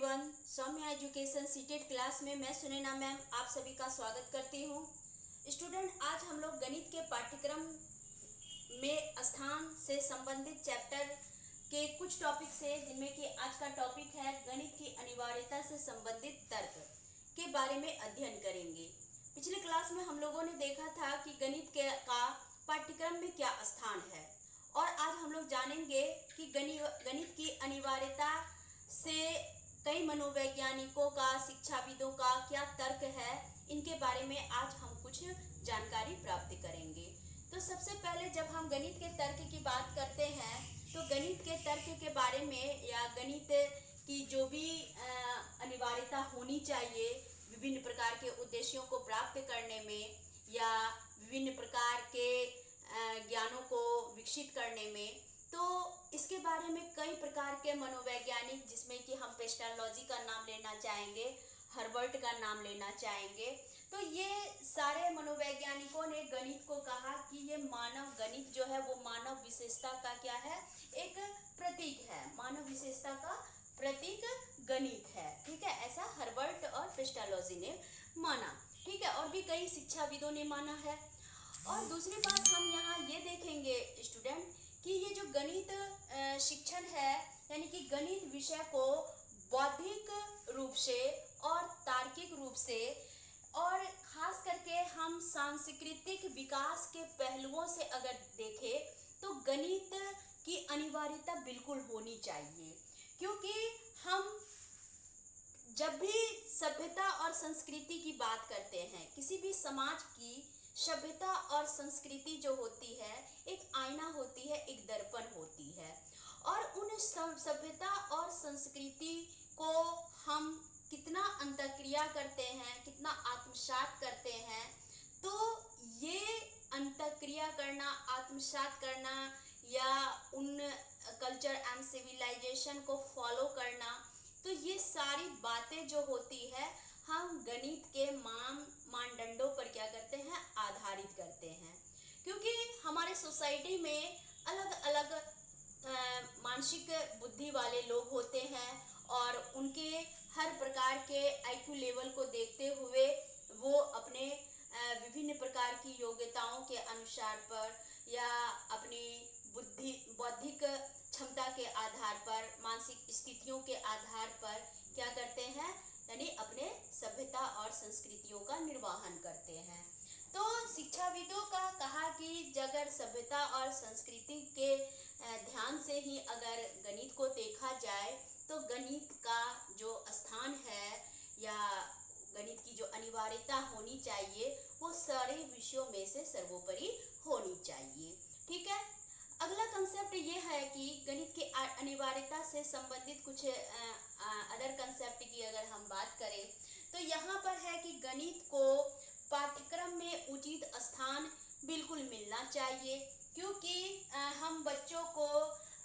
Everyone, Saumya education seated class में मैं Sunaina ma'am आप सभी का स्वागत करती हूँ। स्टूडेंट, आज हम लोग गणित के पाठ्यक्रम में स्थान से संबंधित चैप्टर के कुछ टॉपिक से, जिनमें कि आज का टॉपिक है गणित की अनिवार्यता से संबंधित तर्क के बारे में अध्ययन करेंगे। पिछले क्लास में हम लोगों ने देखा था कि गणित का पाठ्यक्रम में क्या स्थान है, और आज हम लोग जानेंगे कि गणित की अनिवार्यता से कई मनोवैज्ञानिकों का, शिक्षाविदों का क्या तर्क है, इनके बारे में आज हम कुछ जानकारी प्राप्त करेंगे। तो सबसे पहले जब हम गणित के तर्क की बात करते हैं तो गणित के तर्क के बारे में या गणित की जो भी अनिवार्यता होनी चाहिए विभिन्न प्रकार के उद्देश्यों को प्राप्त करने में या विभिन्न प्रकार के ज्ञानों को विकसित करने में, तो इसके बारे में कई प्रकार के मनोवैज्ञानिक, जिसमें कि हम पेस्टालॉजी का नाम लेना चाहेंगे, हर्बर्ट का नाम लेना चाहेंगे, तो ये सारे मनोवैज्ञानिकों ने गणित को कहा कि ये मानव गणित जो है वो मानव विशेषता का क्या है, एक प्रतीक है, मानव विशेषता का प्रतीक गणित है। ठीक है, ऐसा हर्बर्ट और पेस्टालॉजी ने माना। ठीक है, और भी कई शिक्षाविदों ने माना है। और दूसरी बात हम यहाँ ये देखेंगे स्टूडेंट कि ये जो गणित शिक्षण है, यानी कि गणित विषय को बौद्धिक रूप से और तार्किक रूप से, और खास करके हम सांस्कृतिक विकास के पहलुओं से अगर देखें तो गणित की अनिवार्यता बिल्कुल होनी चाहिए। क्योंकि हम जब भी सभ्यता और संस्कृति की बात करते हैं, किसी भी समाज की सभ्यता और संस्कृति जो होती है एक आईना होती है, एक दर्पण होती है, और उन सभ्यता और संस्कृति को हम कितना अंतःक्रिया करते हैं, कितना आत्मसात करते हैं, तो ये अंतःक्रिया करना, आत्मसात करना या उन कल्चर एंड सिविलाइजेशन को फॉलो करना, तो ये सारी बातें जो होती है हम गणित के मानदंडों पर क्या करते हैं, आधारित करते हैं। क्योंकि हमारे सोसाइटी में अलग अलग मानसिक बुद्धि वाले लोग होते हैं, और उनके हर प्रकार के IQ लेवल को देखते हुए वो अपने विभिन्न प्रकार की योग्यताओं के अनुसार पर या अपनी बौद्धिक क्षमता के आधार पर, मानसिक स्थितियों के आधार पर क्या करते हैं, यानी अपने सभ्यता और संस्कृतियों का निर्वहन करते हैं। तो शिक्षाविदों का कहा कि अगर सभ्यता और संस्कृति के ध्यान से ही अगर गणित को देखा जाए तो गणित का जो स्थान है या गणित की जो अनिवार्यता होनी चाहिए वो सारे विषयों में से सर्वोपरि होनी चाहिए। ठीक है, अगला कंसेप्ट ये है कि गणित की अनिवार्यता से संबंधित कुछ अदर कंसेप्ट की अगर हम बात करें तो यहाँ पर है कि गणित को पाठ्यक्रम में उचित स्थान बिल्कुल मिलना चाहिए। क्योंकि हम बच्चों को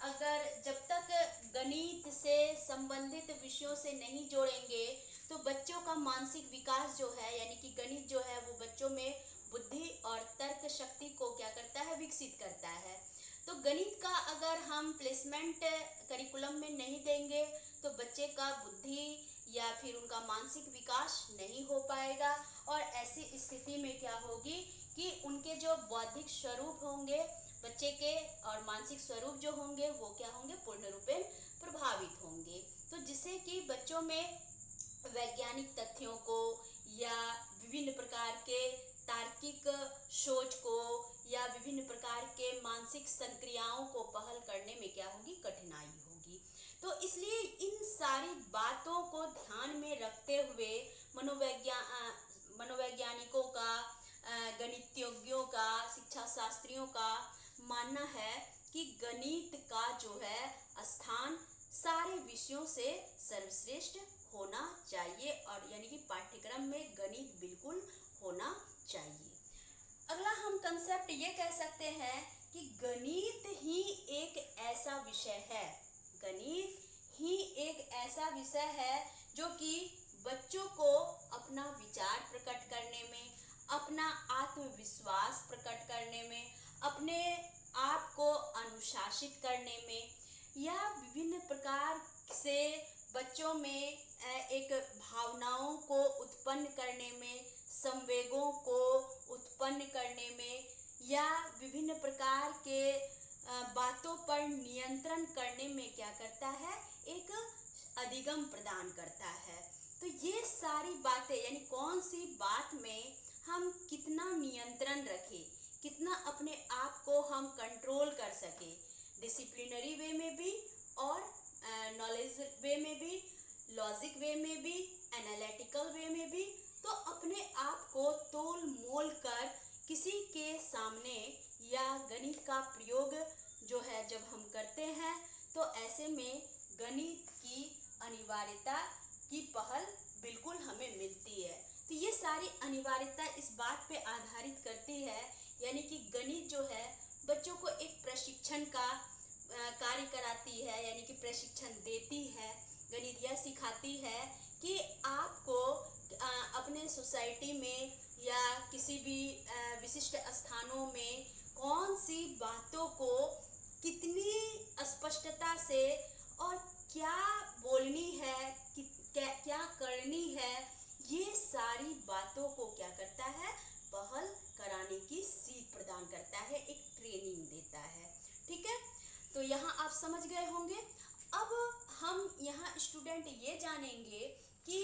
अगर जब तक गणित से संबंधित विषयों से नहीं जोड़ेंगे तो बच्चों का मानसिक विकास जो है, यानी कि गणित जो है वो बच्चों में बुद्धि और तर्क शक्ति को क्या करता है, विकसित करता है। तो गणित का अगर हम प्लेसमेंट करिकुलम में नहीं देंगे तो बच्चे का बुद्धि या फिर उनका मानसिक विकास नहीं हो पाएगा, और ऐसी स्थिति में क्या होगी कि उनके जो बौद्धिक स्वरूप होंगे बच्चे के और मानसिक स्वरूप जो होंगे वो क्या होंगे, पूर्ण रूपेण प्रभावित होंगे। तो जिससे कि बच्चों में वैज्ञानिक तथ्यों को या विभिन्न प्रकार के तार्किक सोच को या विभिन्न प्रकार के मानसिक संक्रियाओं को पहल करने में क्या होगी, कठिनाई होगी। तो इसलिए इन सारी बातों को ध्यान में रखते हुए मनोवैज्ञानिकों का, गणितज्ञों का, शिक्षा शास्त्रियों का मानना है कि गणित का जो है स्थान सारे विषयों से सर्वश्रेष्ठ होना चाहिए, और यानी कि पाठ्यक्रम में गणित बिल्कुल होना चाहिए। अगला हम कंसेप्ट ये कह सकते हैं कि गणित ही एक ऐसा विषय है, गणित ही एक ऐसा विषय है जो कि बच्चों को अपना विचार प्रकट करने में, अपना आत्मविश्वास प्रकट करने में, अपने आप को अनुशासित करने में या विभिन्न प्रकार से बच्चों में एक भावनाओं को उत्पन्न करने में, संवेगों को उत्पन्न करने में या विभिन्न प्रकार के बातों पर नियंत्रण करने में क्या करता है, एक अधिगम प्रदान करता है। तो ये सारी बातें यानी कौन सी बात में हम कितना नियंत्रण रखें, कितना अपने आप को हम कंट्रोल कर सके, डिसिप्लिनरी वे में भी और नॉलेज वे में भी, लॉजिक वे में भी, एनालिटिकल वे में भी। तो अपने आप को तोल मोल कर किसी के सामने या गणित का प्रयोग जो है जब हम करते हैं तो ऐसे में गणित की अनिवार्यता की पहल बिल्कुल हमें मिलती है। तो ये सारी अनिवार्यता इस बात पे आधारित करती है यानी कि गणित जो है बच्चों को एक प्रशिक्षण का कार्य कराती है, यानी कि प्रशिक्षण देती है। गणित यह सिखाती है कि आपको अपने सोसाइटी में या किसी भी विशिष्ट स्थानों में कौन सी बातों को कितनी स्पष्टता से और क्या बोलनी है, क्या करनी है, ये सारी बातों को क्या करता है, पहल कराने की सीख प्रदान करता है, एक ट्रेनिंग देता है। ठीक है, तो यहाँ आप समझ गए होंगे। अब हम यहाँ स्टूडेंट ये जानेंगे कि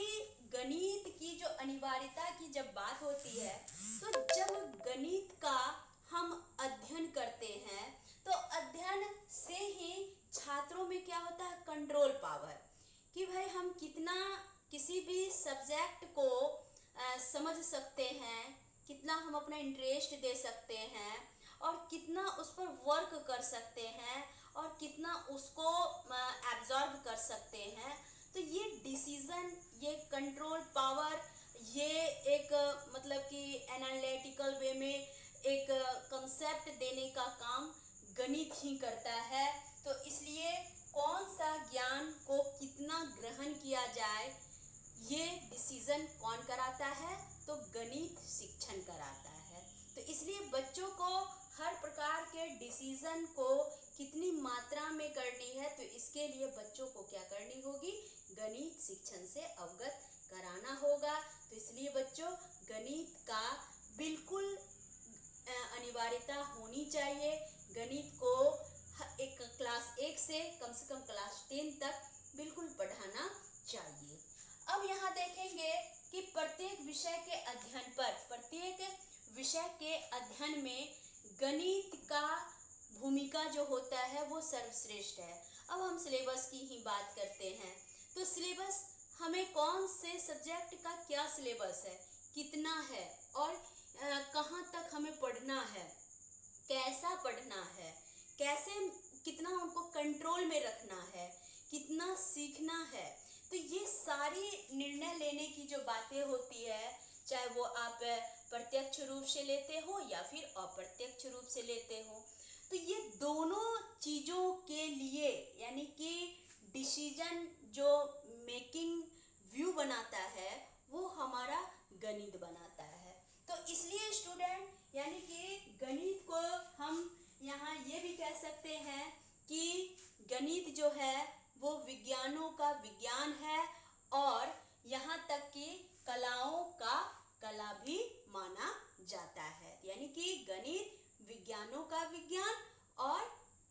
गणित की जो अनिवार्यता की जब बात होती है तो जब गणित का हम अध्ययन करते हैं तो अध्ययन से ही छात्रों में क्या होता है, कंट्रोल पावर, कि भाई हम कितना किसी भी सब्जेक्ट को समझ सकते हैं, कितना हम अपना इंटरेस्ट दे सकते हैं और कितना उस पर वर्क कर सकते हैं और कितना उसको एब्जॉर्ब कर सकते हैं। तो ये डिसीजन, ये कंट्रोल पावर, ये एक मतलब कि एनालिटिकल वे में एक कंसेप्ट देने का काम गणित ही करता है। तो इसलिए कौन सा ज्ञान को कितना ग्रहण किया जाए ये डिसीजन कौन कराता है, तो गणित शिक्षण कराता है। तो इसलिए बच्चों को हर प्रकार के डिसीजन को कितनी मात्रा में करनी है तो इसके लिए बच्चों को क्या करनी होगी, गणित शिक्षण से अवगत कराना होगा। तो इसलिए बच्चों गणित का बिल्कुल अनिवार्यता होनी चाहिए। गणित को एक क्लास 1 से कम क्लास 10 तक बिल्कुल पढ़ाना चाहिए। अब यहाँ देखेंगे कि प्रत्येक विषय के अध्ययन पर, प्रत्येक विषय के अध्ययन में गणित का भूमिका जो होता है वो सर्वश्रेष्ठ है। अब हम सिलेबस की ही बात करते हैं तो सिलेबस हमें कौन से सब्जेक्ट का क्या सिलेबस है, कितना है और कहाँ तक हमें पढ़ना है, कैसा पढ़ना है, कैसे कितना उनको कंट्रोल में रखना है, कितना सीखना है। तो ये सारी निर्णय लेने की जो बातें होती है, चाहे वो आप प्रत्यक्ष रूप से लेते हो या फिर अप्रत्यक्ष रूप से लेते हो, तो ये दोनों चीज़ों के लिए यानी कि डिसीजन जो मेकिंग व्यू बनाता है वो हमारा गणित बनाता है। तो इसलिए स्टूडेंट यानी कि गणित को हम यहाँ ये भी कह सकते हैं कि गणित जो है वो विज्ञानों का विज्ञान है और यहाँ तक कि कलाओं का कला भी माना जाता है। यानी कि गणित विज्ञानों का विज्ञान और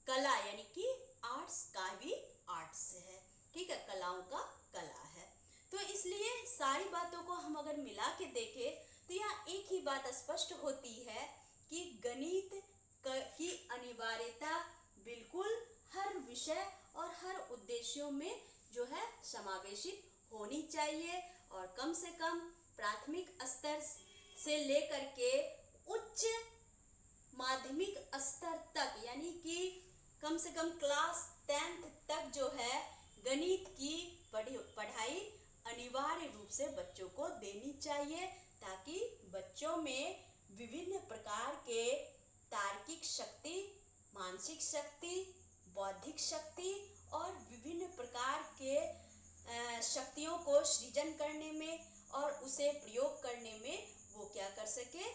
कला यानी कि आर्ट्स का भी आर्ट्स है। ठीक है, कलाओं का कला है। तो इसलिए सारी बातों को हम अगर मिला के देखें तो यहाँ एक ही बात स्पष्ट होती है कि गणित की अनिवार्यता बिल्कुल हर विषय और हर उद्देश्यों में जो है समावेशित होनी चाहिए और कम से कम प्राथमिक स्तर से लेकर के उच्च माध्यमिक स्तर तक यानी कि कम से कम क्लास 10th तक जो है गणित की पढ़ाई अनिवार्य रूप से बच्चों को देनी चाहिए ताकि बच्चों में विभिन्न प्रकार के तार्किक शक्ति, मानसिक शक्ति, बौद्धिक शक्ति और विभिन्न प्रकार के शक्तियों को सृजन करने में और उसे प्रयोग करने में वो क्या कर सके,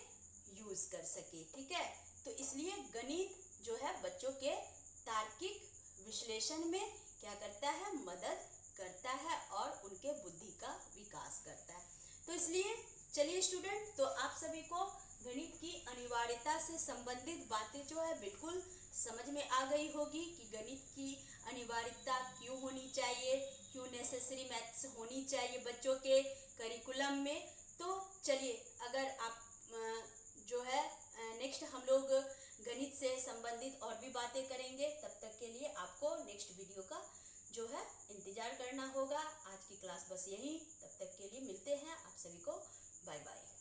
यूज कर सके। ठीक है, तो इसलिए गणित जो है बच्चों के तार्किक विश्लेषण में क्या करता है, मदद करता है और उनके बुद्धि इसलिए चलिए स्टूडेंट, तो आप सभी को गणित की अनिवार्यता से संबंधित बातें जो है बिल्कुल समझ में आ गई होगी कि गणित की अनिवार्यता क्यों होनी चाहिए, क्यों नेसेसरी मैथ्स होनी चाहिए बच्चों के करिकुलम में। तो चलिए, अगर आप जो है नेक्स्ट हम लोग गणित से संबंधित और भी बातें करेंगे। तब तक के लिए आपको नेक्स्ट वीडियो का जो है इंतजार करना होगा। आज की क्लास बस यहीं, तब तक के लिए मिलते हैं। आप सभी को बाय बाय।